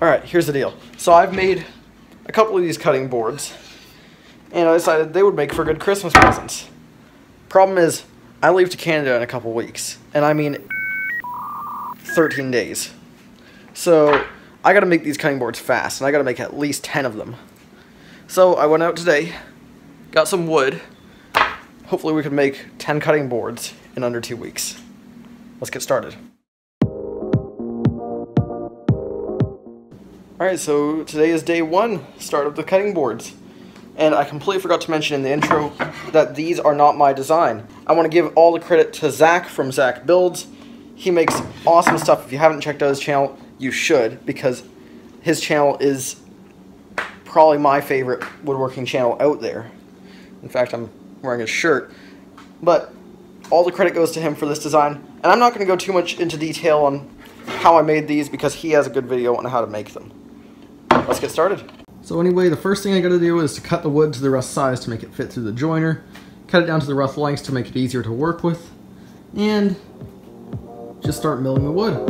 Alright, here's the deal. So I've made a couple of these cutting boards, and I decided they would make for good Christmas presents. Problem is, I leave to Canada in a couple weeks, and I mean 13 days. So I gotta make these cutting boards fast, and I gotta make at least 10 of them. So I went out today, got some wood. Hopefully we can make 10 cutting boards in under 2 weeks. Let's get started. Alright, so today is day 1, start of the cutting boards. And I completely forgot to mention in the intro that these are not my design. I want to give all the credit to Zach from Zach Builds. He makes awesome stuff. If you haven't checked out his channel, you should, because his channel is probably my favorite woodworking channel out there. In fact, I'm wearing his shirt. But all the credit goes to him for this design. And I'm not going to go too much into detail on how I made these because he has a good video on how to make them. Let's get started. So anyway, the first thing I gotta do is to cut the wood to the rough size to make it fit through the joiner, cut it down to the rough lengths to make it easier to work with, and just start milling the wood.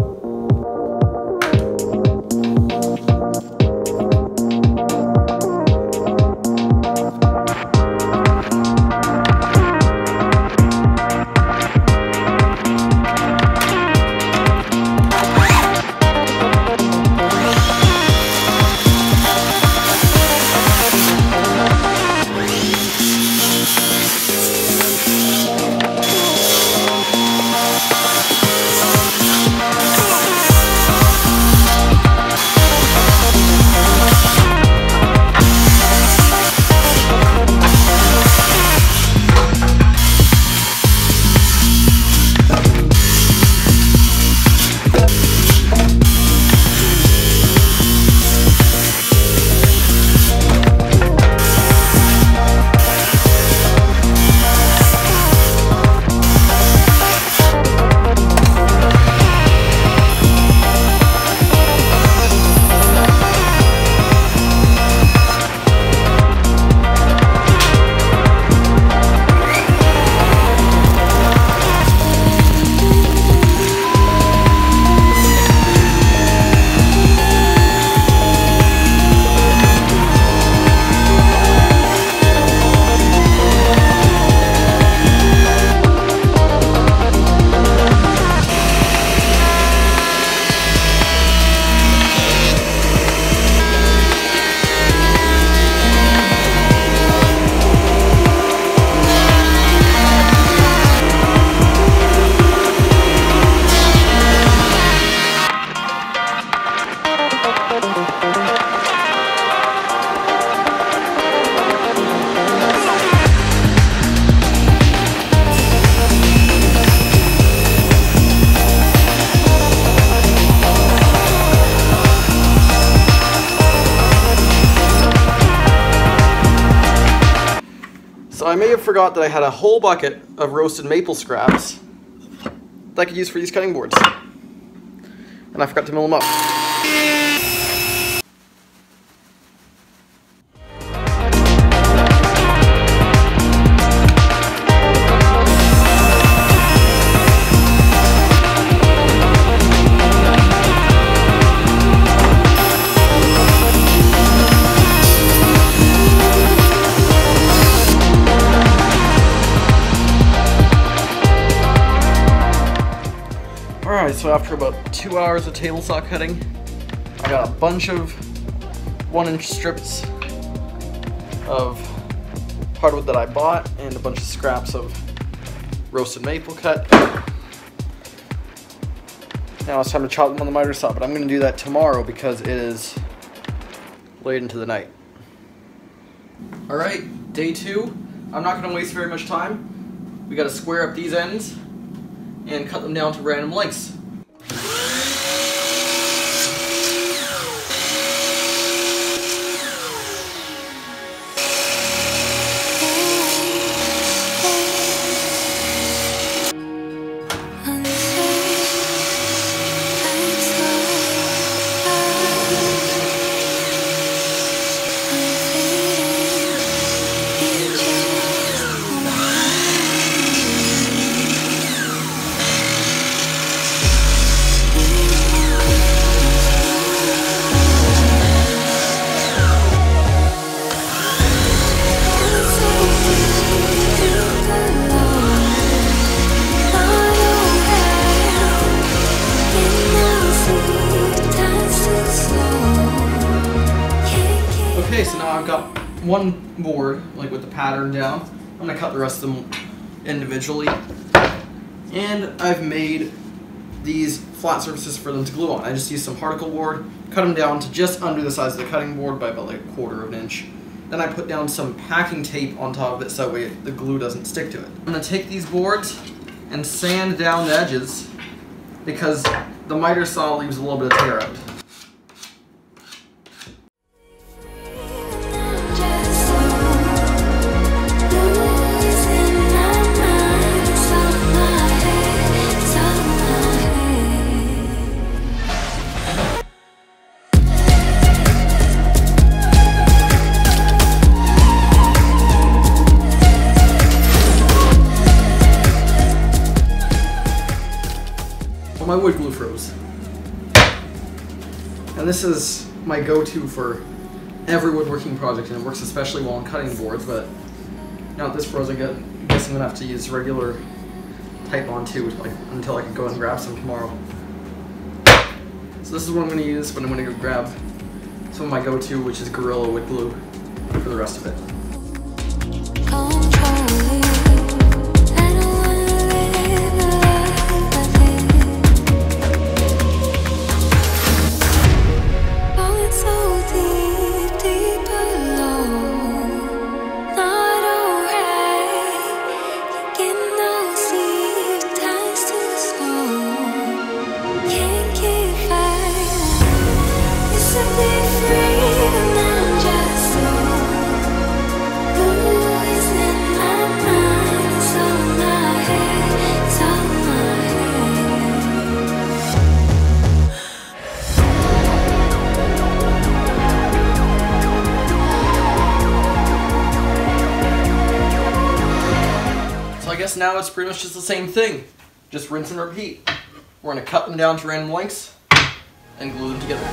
So I may have forgot that I had a whole bucket of roasted maple scraps that I could use for these cutting boards. And I forgot to mill them up. Alright, so after about 2 hours of table saw cutting, I got a bunch of 1-inch strips of hardwood that I bought and a bunch of scraps of roasted maple cut. Now it's time to chop them on the miter saw, but I'm going to do that tomorrow because it is late into the night. Alright, day 2. I'm not going to waste very much time. We got to square up these ends and cut them down to random lengths. Okay, so now I've got one board, like with the pattern down. I'm gonna cut the rest of them individually. And I've made these flat surfaces for them to glue on. I just used some particle board, cut them down to just under the size of the cutting board by about like 1/4 of an inch. Then I put down some packing tape on top of it so that way the glue doesn't stick to it. I'm gonna take these boards and sand down the edges because the miter saw leaves a little bit of tear out. My wood glue froze. And this is my go-to for every woodworking project, and it works especially well on cutting boards, but now that this froze, I guess I'm gonna have to use regular Titebond too, until I can go and grab some tomorrow. So this is what I'm gonna use when I'm gonna go grab some of my go-to, which is Gorilla wood glue, for the rest of it. I guess now it's pretty much just the same thing. Just rinse and repeat. We're going to cut them down to random lengths and glue them together.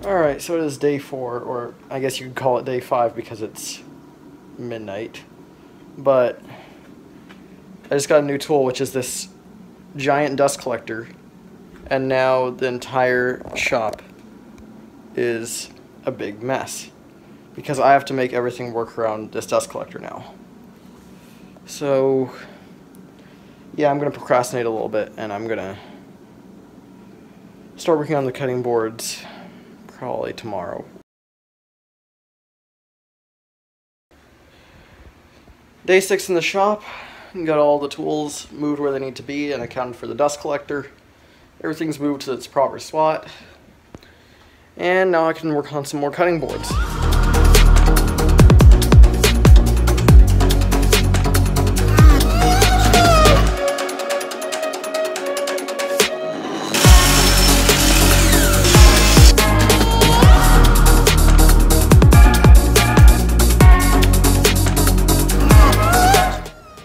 Alright, so it is day 4, or I guess you could call it day 5 because it's midnight. But I just got a new tool, which is this giant dust collector. And now the entire shop is a big mess because I have to make everything work around this dust collector now. So yeah, I'm going to procrastinate a little bit and I'm going to start working on the cutting boards probably tomorrow. Day 6 in the shop. Got all the tools moved where they need to be and accounted for the dust collector. Everything's moved to its proper spot. And now I can work on some more cutting boards.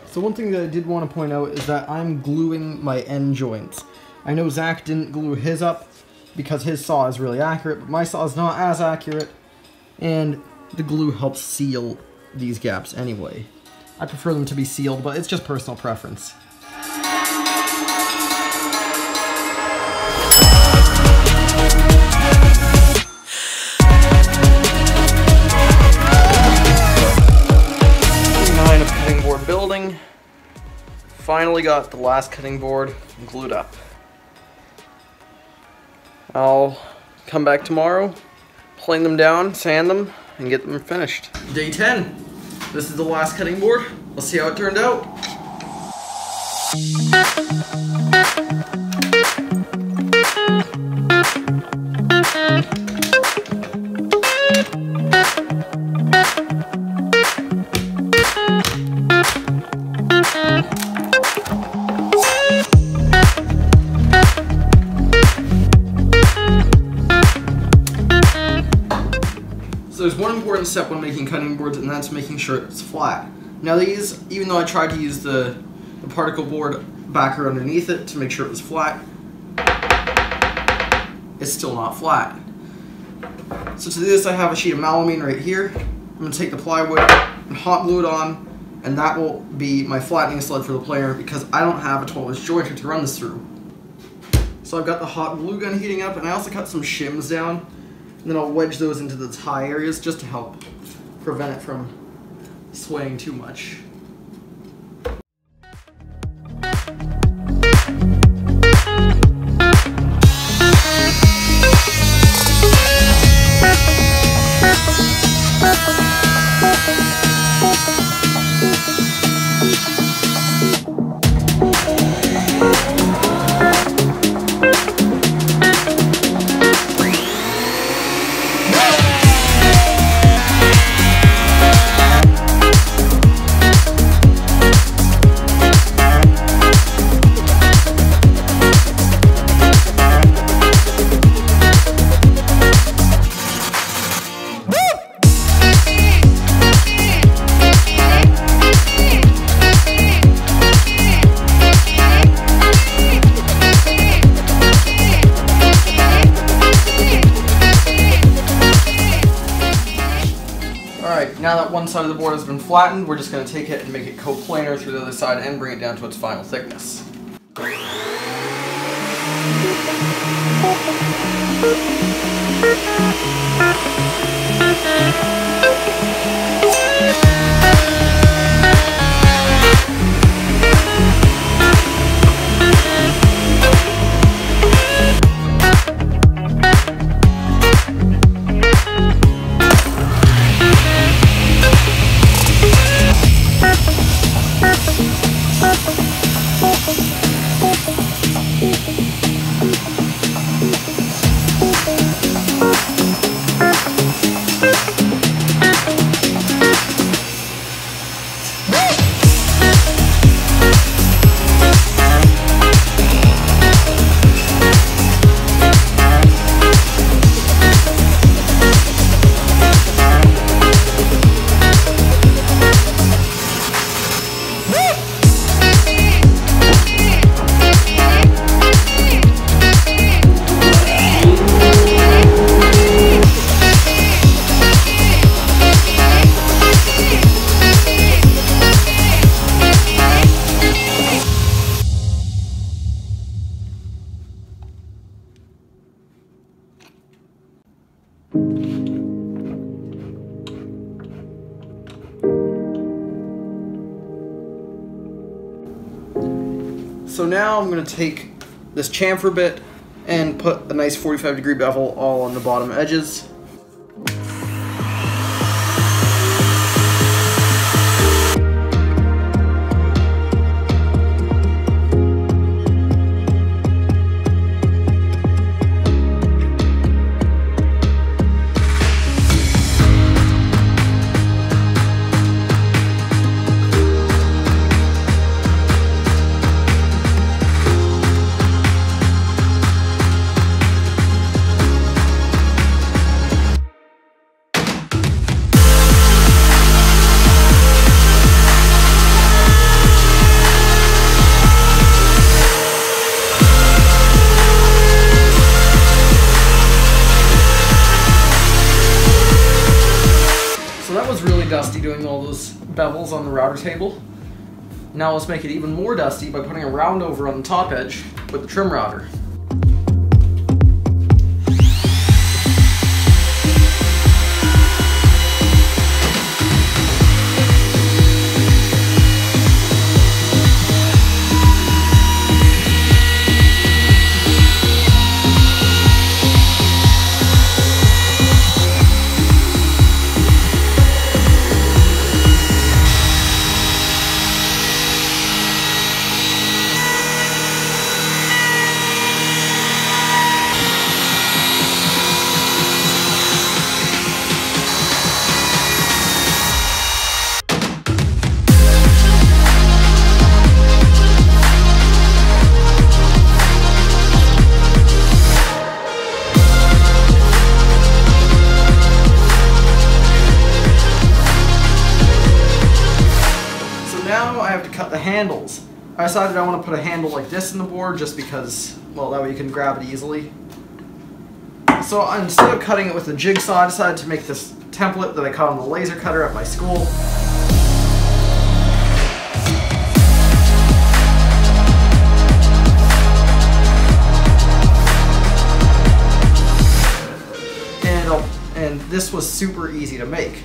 So one thing that I did want to point out is that I'm gluing my end joints. I know Zach didn't glue his up because his saw is really accurate, but my saw is not as accurate, and the glue helps seal these gaps anyway. I prefer them to be sealed, but it's just personal preference. finally got the last cutting board glued up. I'll come back tomorrow, plane them down, sand them, and get them finished. Day 10. This is the last cutting board. Let's see how it turned out. So there's one important step when making cutting boards, and that's making sure it's flat. Now these, even though I tried to use the particle board backer underneath it to make sure it was flat, it's still not flat. So to do this, I have a sheet of melamine right here. I'm going to take the plywood and hot glue it on, and that will be my flattening sled for the player because I don't have a 12-inch jointer to run this through. So I've got the hot glue gun heating up, and I also cut some shims down, and then I'll wedge those into the tie areas just to help prevent it from swaying too much. Now that one side of the board has been flattened, we're just going to take it and make it coplanar through the other side and bring it down to its final thickness. So now I'm going to take this chamfer bit and put a nice 45-degree bevel all on the bottom edges. Dusty doing all those bevels on the router table. Now let's make it even more dusty by putting a round over on the top edge with the trim router. have to cut the handles. I decided I want to put a handle like this in the board just because, well, that way you can grab it easily. So instead of cutting it with a jigsaw, I decided to make this template that I cut on the laser cutter at my school. And this was super easy to make.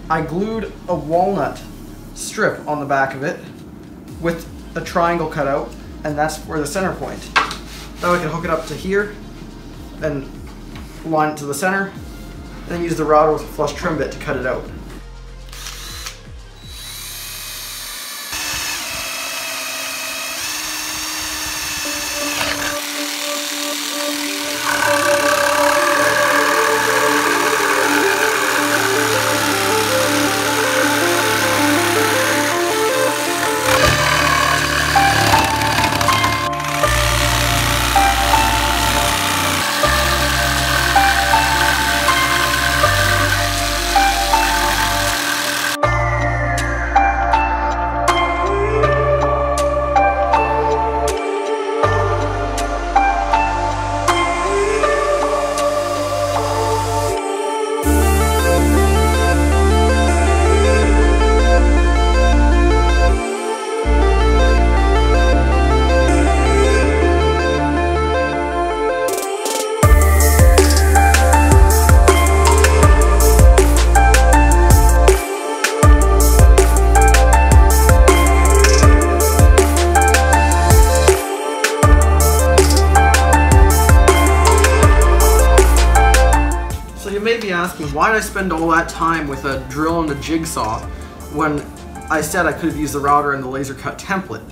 I glued a walnut strip on the back of it with a triangle cut out, and that's for the center point. That way I can hook it up to here and line it to the center, and then use the router with a flush trim bit to cut it out. Asking why did I spend all that time with a drill and a jigsaw when I said I could have used the router and the laser cut template?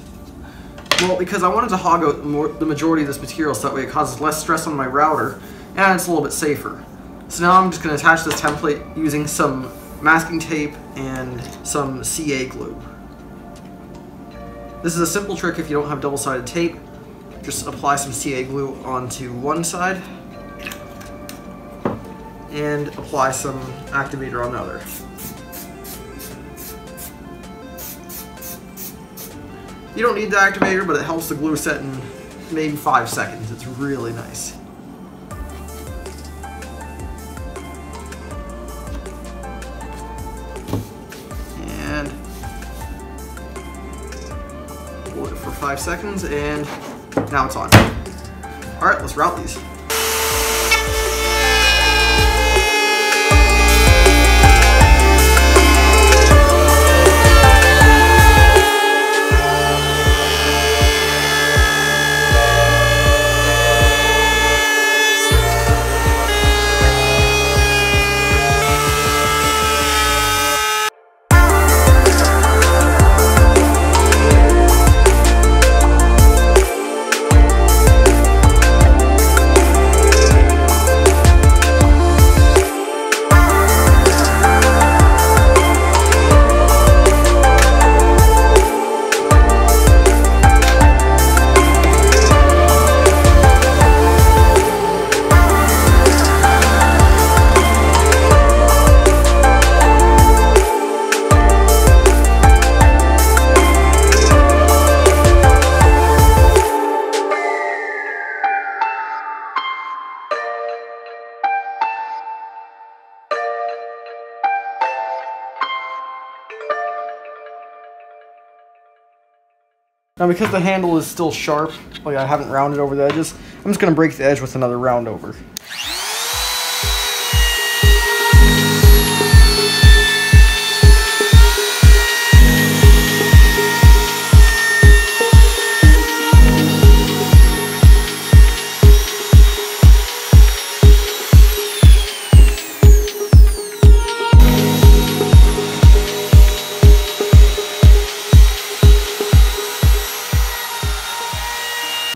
Well, because I wanted to hog out the majority of this material so that way it causes less stress on my router and it's a little bit safer. So now I'm just going to attach this template using some masking tape and some CA glue. This is a simple trick if you don't have double-sided tape. Just apply some CA glue onto one side and apply some activator on the other. You don't need the activator, but it helps the glue set in maybe 5 seconds. It's really nice. And hold it for 5 seconds, and now it's on. All right, let's route these. Now because the handle is still sharp, like I haven't rounded over the edges, I'm just going to break the edge with another round over.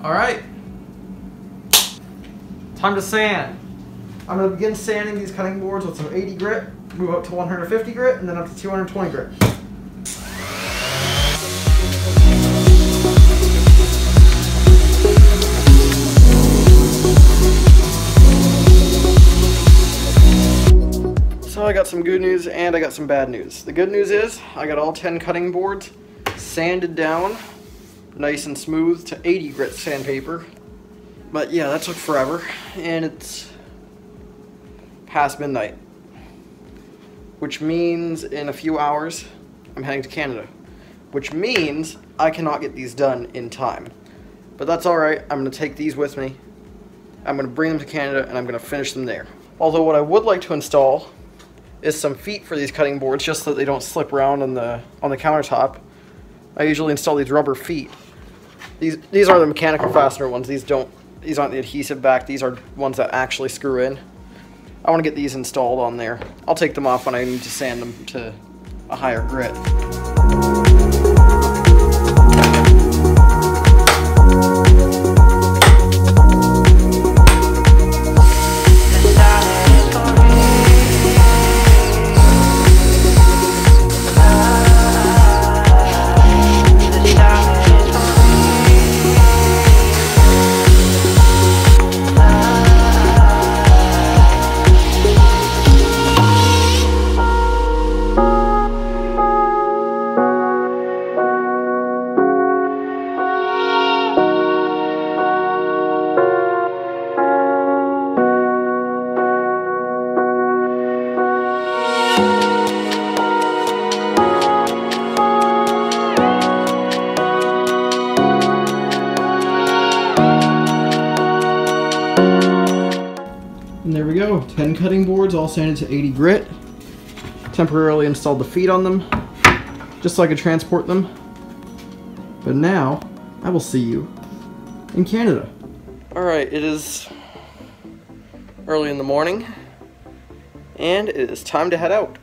Alright, time to sand. I'm going to begin sanding these cutting boards with some 80 grit, move up to 150 grit, and then up to 220 grit. So I got some good news and I got some bad news. The good news is I got all 10 cutting boards sanded down nice and smooth to 80 grit sandpaper. But yeah, that took forever, and it's past midnight, which means in a few hours I'm heading to Canada, which means I cannot get these done in time. But that's alright, I'm going to take these with me, I'm going to bring them to Canada, and I'm going to finish them there. Although what I would like to install is some feet for these cutting boards, just so that they don't slip around on the countertop. I usually install these rubber feet. These are the mechanical fastener ones. These aren't the adhesive back. These are ones that actually screw in. I want to get these installed on there. I'll take them off when I need to sand them to a higher grit. And there we go, 10 cutting boards all sanded to 80 grit. Temporarily installed the feet on them, just so I could transport them. But now, I will see you in Canada. Alright, it is early in the morning, and it is time to head out.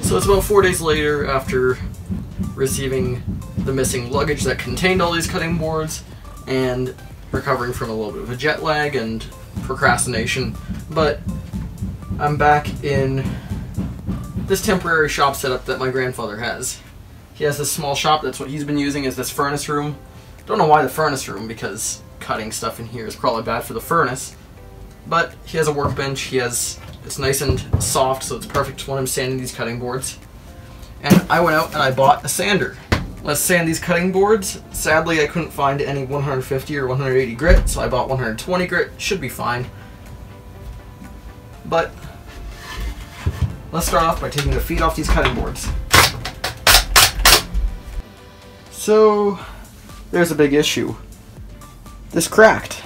So it's about 4 days later after receiving the missing luggage that contained all these cutting boards and recovering from a little bit of a jet lag and procrastination, but I'm back in this temporary shop setup that my grandfather has. He has this small shop, that's what he's been using as this furnace room. Don't know why the furnace room, because cutting stuff in here is probably bad for the furnace. But he has a workbench, it's nice and soft, so it's perfect when I'm sanding these cutting boards. And I went out and I bought a sander. Let's sand these cutting boards. Sadly, I couldn't find any 150 or 180 grit, so I bought 120 grit. Should be fine. But let's start off by taking the feet off these cutting boards. So there's a big issue. This cracked.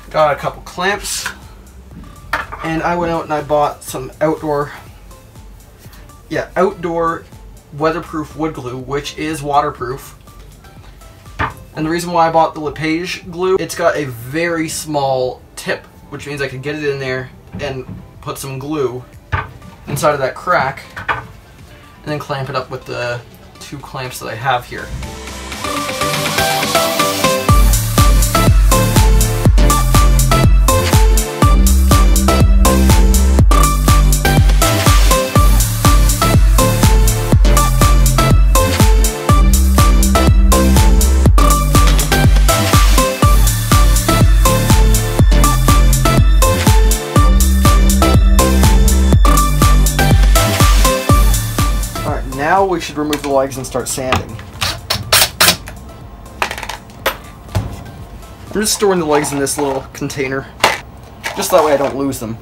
Got a couple clamps, and I went out and I bought some outdoor weatherproof wood glue, which is waterproof. And the reason why I bought the LePage glue, it's got a very small tip, which means I could get it in there and put some glue inside of that crack and then clamp it up with the 2 clamps that I have here. Now we should remove the legs and start sanding. I'm just storing the legs in this little container, just that way I don't lose them.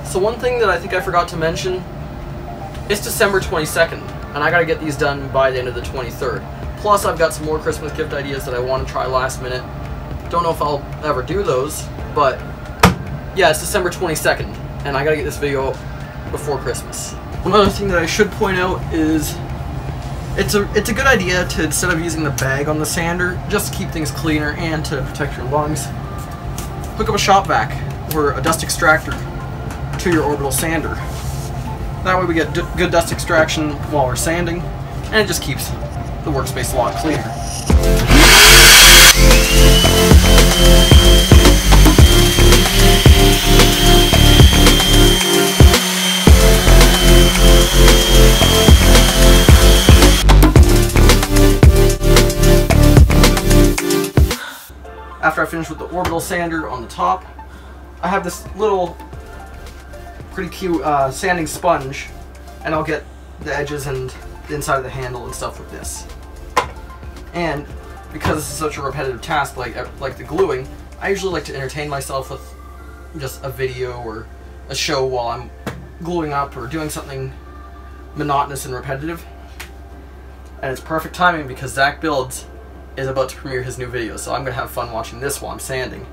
So one thing that I think I forgot to mention, it's December 22nd. and I gotta get these done by the end of the 23rd. Plus, I've got some more Christmas gift ideas that I want to try last minute. Don't know if I'll ever do those, but yeah, it's December 22nd, and I gotta get this video before Christmas. One other thing that I should point out is it's a good idea to, instead of using the bag on the sander, just keep things cleaner and to protect your lungs, hook up a shop vac or a dust extractor to your orbital sander. That way we get good dust extraction while we're sanding, and it just keeps the workspace a lot cleaner. After I finish with the orbital sander on the top, I have this little pretty cute sanding sponge, and I'll get the edges and the inside of the handle and stuff with this. And because this is such a repetitive task like the gluing, I usually like to entertain myself with just a video or a show while I'm gluing up or doing something monotonous and repetitive. And it's perfect timing because Zach Builds is about to premiere his new video, so I'm going to have fun watching this while I'm sanding.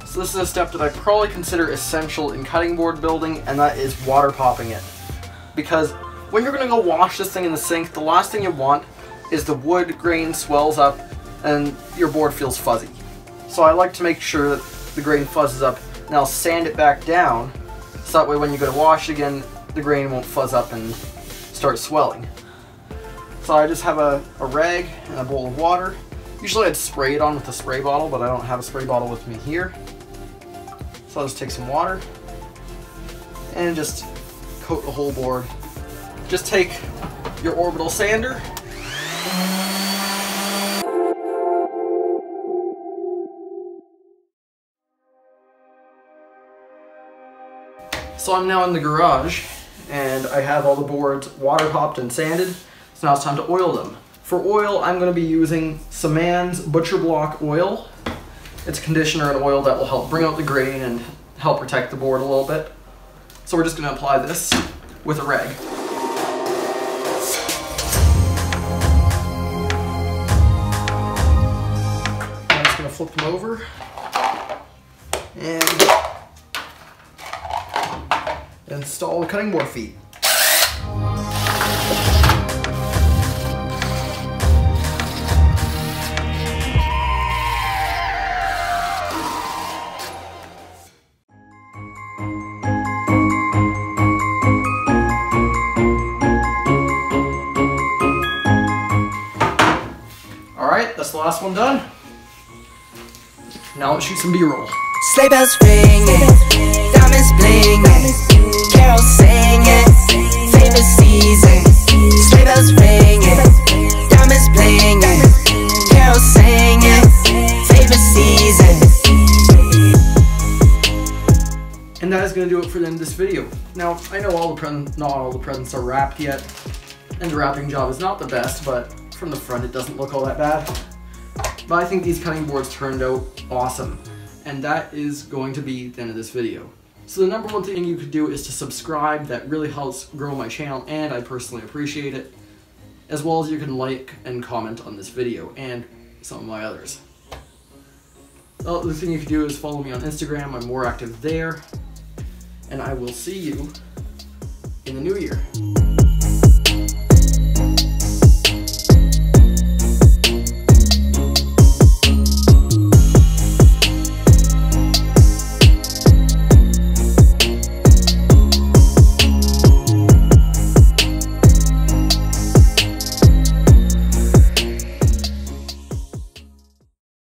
So this is a step that I probably consider essential in cutting board building, and that is water popping it. Because when you're going to go wash this thing in the sink, the last thing you want is the wood grain swells up and your board feels fuzzy. So I like to make sure that the grain fuzzes up, and I'll sand it back down, so that way when you go to wash again, the grain won't fuzz up and start swelling. So I just have a rag and a bowl of water. Usually I'd spray it on with a spray bottle, but I don't have a spray bottle with me here. So I'll just take some water and just coat the whole board. Just take your orbital sander so I'm now in the garage and I have all the boards water popped and sanded, so now it's time to oil them. For oil, I'm going to be using Samann's Butcher Block oil. It's a conditioner and oil that will help bring out the grain and help protect the board a little bit. So we're just going to apply this with a rag. I'm just going to flip them over and install the cutting board feet. Alright, that's the last one done. Now let's shoot some B-roll. Sleigh bells ringing, diamonds blinging, carols singing, favorite season. Sleigh bells ringing, diamonds blinging, carols singing, favorite season. And that is going to do it for the end of this video. Now, I know not all the presents are wrapped yet, and the wrapping job is not the best, but from the front it doesn't look all that bad. But I think these cutting boards turned out awesome, and that is going to be the end of this video. So the number one thing you could do is to subscribe. That really helps grow my channel, and I personally appreciate it. As well as you can like and comment on this video, and some of my others. The other thing you can do is follow me on Instagram. I'm more active there. And I will see you in the new year.